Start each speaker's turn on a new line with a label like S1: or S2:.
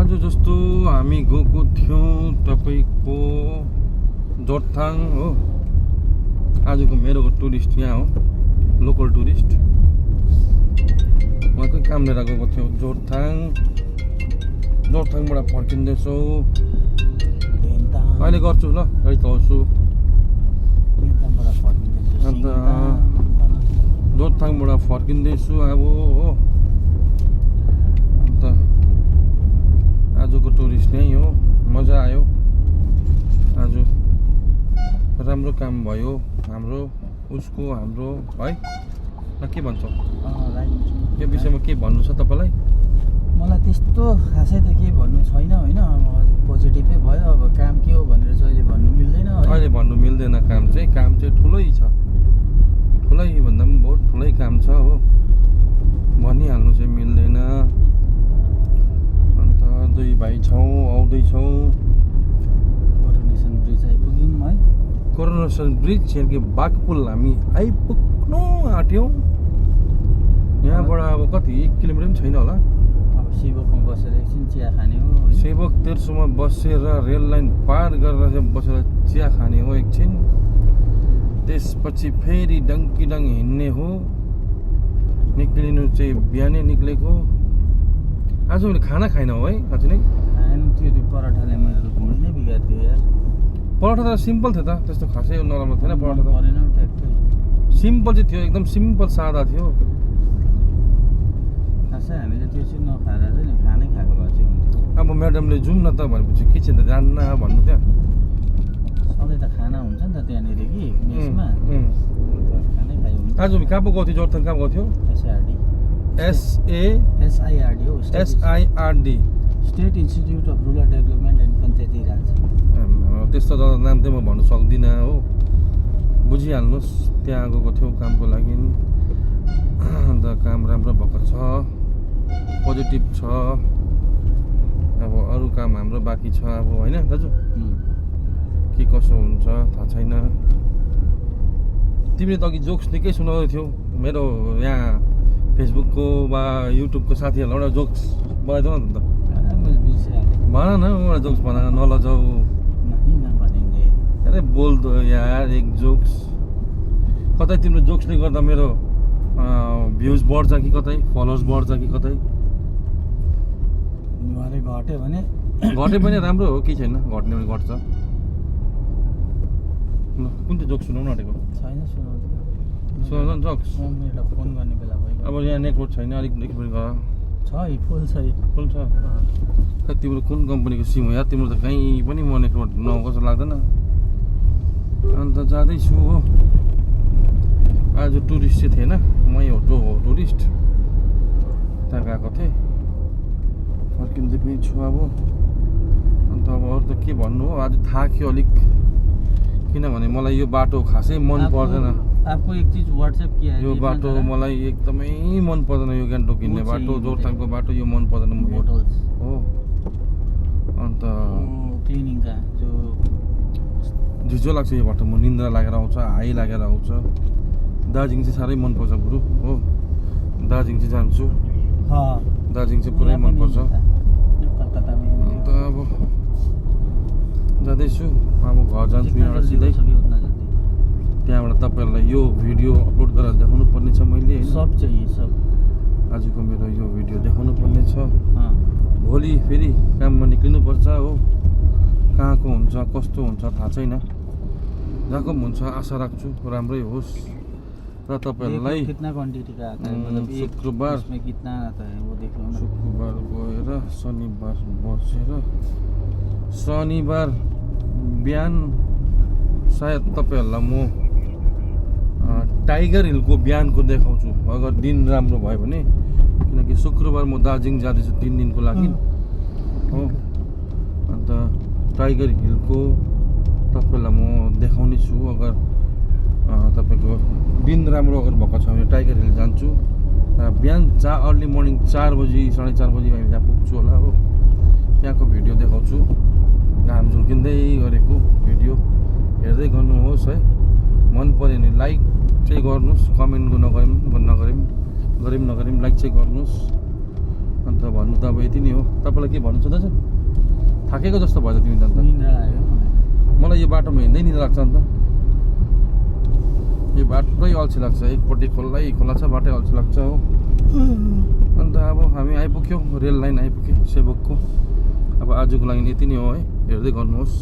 S1: आज जस्तो हामी गएको थियौँ तपाईँको जोरथाङ हो। आजको मेरो टुरिस्ट यहाँ हो, लोकल टुरिस्ट। उहाँकै काम लिएर गएको थियो जोरथाङबाट फर्किँदैछु। अहिले गर्छु ल, गाडी चलाउँछु। अन्त जोरथाङबाट फर्किँदैछु अब हो। अन्त आजको टुरिस्ट यहीँ हो, मजा आयो। आज राम्रो काम भयो हाम्रो, उसको हाम्रो है। ल के भन्छौ यो विषयमा के भन्नु छ तपाईँलाई?
S2: मलाई त्यस्तो खासै त केही भन्नु छैन होइन। अब पोजिटिभै भयो। अब काम के हो भनेर चाहिँ अहिले भन्नु मिल्दैन।
S1: अहिले भन्नु मिल्दैन। काम चाहिँ ठुलै छ, ठुलै भन्दा पनि बहुत ठुलै काम छ हो, भनिहाल्नु चाहिँ मिल्दैन। अन्त दुई भाइ छौँ, आउँदैछौँ।
S2: कोरोनेसन ब्रिज आइपुग्यौँ है।
S1: कोरोनेसन ब्रिज कि बाघपुल हामी आइपुग्नु आँट्यौँ। यहाँबाट अब कति 1 किलोमिटर पनि छैन होला।
S2: अब सेवकमा बसेर एकछिन चिया खाने हो।
S1: सेवक तेर्सोमा बसेर रेल लाइन पार गरेर बसेर चिया खाने हो एकछिन। त्यसपछि फेरि डङ्कीडङ हिँड्ने हो। निक्लिनु चाहिँ बिहानै निक्लेको। आज मैले खाना खाइनँ हो है, आज नै
S2: खाएन। त्यो पराठाले मेरो भुँडी नै बिगारिदियो यार।
S1: पराठा त सिम्पल थियो त, त्यस्तो खासै नराम्रो थिएन पराठा त।
S2: परेन ट्याक्कै
S1: सिम्पल चाहिँ थियो, एकदम सिम्पल सादा थियो।
S2: खासै हामीले त्यो चाहिँ नखाएर चाहिँ नि खानै खाएको भए चाहिँ हुन्थ्यो।
S1: अब म्याडमले जाउँ न त भनेपछि के चाहिँ त जान्न भन्नु त्यहाँ।
S2: सधैँ त खाना हुन्छ नि त त्यहाँनिर कि मेसमा। खानै खायो हुन्छ।
S1: आज कहाँ पो गएको थियो? जोरथाङ कहाँ गएको थियो?
S2: एसआइआरडी हो।
S1: SIRD
S2: state institute of rural development and पञ्चायती राज।
S1: त्यस्तो त नाम चाहिँ म भन्नु सक्दिनँ हो, बुझिहाल्नुहोस्। त्यहाँ गएको थियो कामको लागि। अन्त काम राम्रो भएको छ, पोजिटिभ छ। अब अरू काम हाम्रो बाँकी छ अब होइन दाजु, के कसो हुन्छ थाहा छैन। तिमीले त अघि जोक्स निकै सुनाउँदै थियौ। मेरो यहाँ फेसबुकको वा युट्युबको साथीहरूलाई एउटा जोक्स बनाइदेऊ न त। भन न एउटा जोक्स भन, नलजाऊ। अरे बोल दो यार एक जोक्स। कतै तिम्रो जोक्सले गर्दा मेरो भ्युज बढ्छ कि कतै फलोवर्स बढ्छ कि कतै?
S2: घट्यो भने
S1: घटे पनि राम्रो हो, केही छैन। घट्ने भने घट्छ। ल कुन चाहिँ जोक्स सुनाउनु आँटेको?
S2: छैन सुनाउँदैन।
S1: सुनाउनु न जोक्स।
S2: मम्मीलाई फोन गर्ने बेला भयो।
S1: अब यहाँ नेटवर्क छैन, अलिक गर।
S2: छ फुल छ।
S1: फुल छ। खै तिम्रो कुन कम्पनीको सिम हो यार? तिम्रो त कहीँ पनि म नेटवर्क नआएको जस्तो लाग्दैन। अन्त जाँदैछु हो। आज टुरिस्ट चाहिँ थिएन, मै हो जो हो टुरिस्ट। त्यहाँ गएको थिएँ, फर्किँदै पनि छु अब। अन्त अब अरू त के भन्नु हो, आज थाक्यो अलिक। किनभने मलाई यो बाटो खासै मन पर्दैन।
S2: आपको एक चीज व्हाट्सएप किया है,
S1: यो बाटो मलाई एकदमै मन पर्दैन। यो गान्तोक हिँड्ने बाटो, जोरथाङको बाटो यो मन पर्दैन हो। अन्त
S2: क्लिनिङ का जो
S1: झिझो लाग्छ यो बाटो। म निन्द्रा लागेर आउँछ, हाई लागेर आउँछ। दार्जिलिङ चाहिँ साह्रै मनपर्छ गुरु हो। दार्जिलिङ चाहिँ जान्छु। दार्जिलिङ चाहिँ पुरै मनपर्छ। अन्त अब जाँदैछु, अब घर जान्छु यहाँबाट सिधै। त्यहाँबाट तपाईँहरूलाई यो भिडियो अपलोड गरेर देखाउनु पर्ने छ मैले।
S2: सब चाहिए सब।
S1: आजको मेरो यो भिडियो देखाउनु पर्ने छ। भोलि फेरि काममा निक्लिनुपर्छ हो। कहाँको हुन्छ कस्तो हुन्छ थाहा छैन। जहाँको पनि हुन्छ आशा राख्छु राम्रै होस्। र तपाईँहरूलाई
S2: कितना क्वान्टिटी का आता है, मतलब
S1: शुक्रबार
S2: इसमें कितना आता है वो देख लो ना।
S1: शुक्रबार गएर शनिबार बसेर शनिबार बिहान सायद तपाईँहरूलाई म टाइगर हिलको बिहानको देखाउँछु, अगर दिन राम्रो भयो भने। किनकि शुक्रबार म दार्जिलिङ जाँदैछु 3 दिनको लागि हो। अन्त टाइगर हिलको तपाईँलाई म देखाउने छु। अगर तपाईँको दिन राम्रो अगर भएको छ भने टाइगर हिल जान्छु। बिहान अर्ली मर्निङ 4 बजी 4:30 बजी हामी त्यहाँ पुग्छु होला हो। त्यहाँको भिडियो देखाउँछु। घाम झुल्किँदै गरेको भिडियो हेर्दै गर्नुहोस् है। मन पऱ्यो भने लाइक चाहिँ गर्नुहोस्, कमेन्ट नगरे पनि लाइक चाहिँ गर्नुहोस्। अन्त भन्नु त अब यति नै हो। तपाईँलाई के भन्नु छ दाजु? थाकेको जस्तो भयो त तिमी त अन्त।
S2: निन्द्रा लाग्यो मलाई।
S1: मलाई यो बाटोमा हिँड्दै निद्रा लाग्छ अन्त। यो बाटै अल्छी लाग्छ, एकपट्टि खोला छ, बाटै अल्छी लाग्छ हो। अन्त अब हामी आइपुग्यौँ, रेल लाइन आइपुग्यो सेभोकको। अब आजको लागि यति नै हो है, हेर्दै गर्नुहोस्।